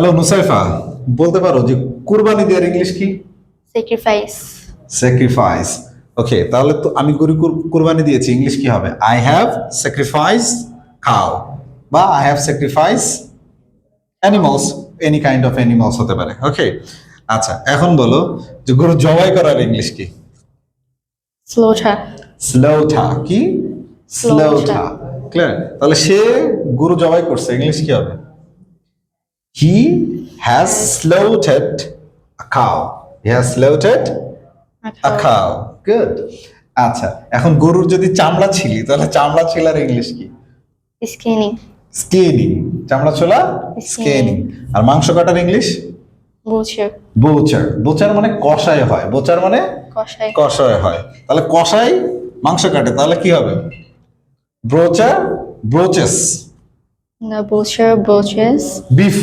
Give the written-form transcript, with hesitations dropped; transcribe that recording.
Hello Nusaifa, বলতে পারো যে কুরবানি দেওয়ার ইংলিশ কি? sacrifice, sacrifice. ওকে, তাহলে তো আমি গরু কুরবানি দিয়েছি, ইংলিশ কি হবে? আই হ্যাভ স্যাক্রিফাইস কাউ, বা I have sacrifice animals, any kind of animals হতে পারে। ওকে, আচ্ছা এখন বলো যে গরু জবাই করার ইংলিশ কি? slaughter, স্লোথা। কি? স্লোথা। Slaughter. ক্লিয়ার? তাহলে সে গরু জবাই করছে, ইংলিশ কি হবে? He has slaughtered a cow. He has slaughtered a cow. Good. আচ্ছা, এখন গরুর যদি চামড়া ছিলি তাহলে চামড়া ছিলার ইংলিশ কি? skinning, scanning. চামড়া ছোলা স্কেনিং। আর মাংস কাটার ইংলিশ? butcher, বোচার। বোচার মানে কষায় হয়, বোচার মানে kosher, কষায় হয়। তাহলে কষাই মাংস কাটে, তাহলে কি হবে? ব্রোচার ব্রোচেস। the butcher butchers beef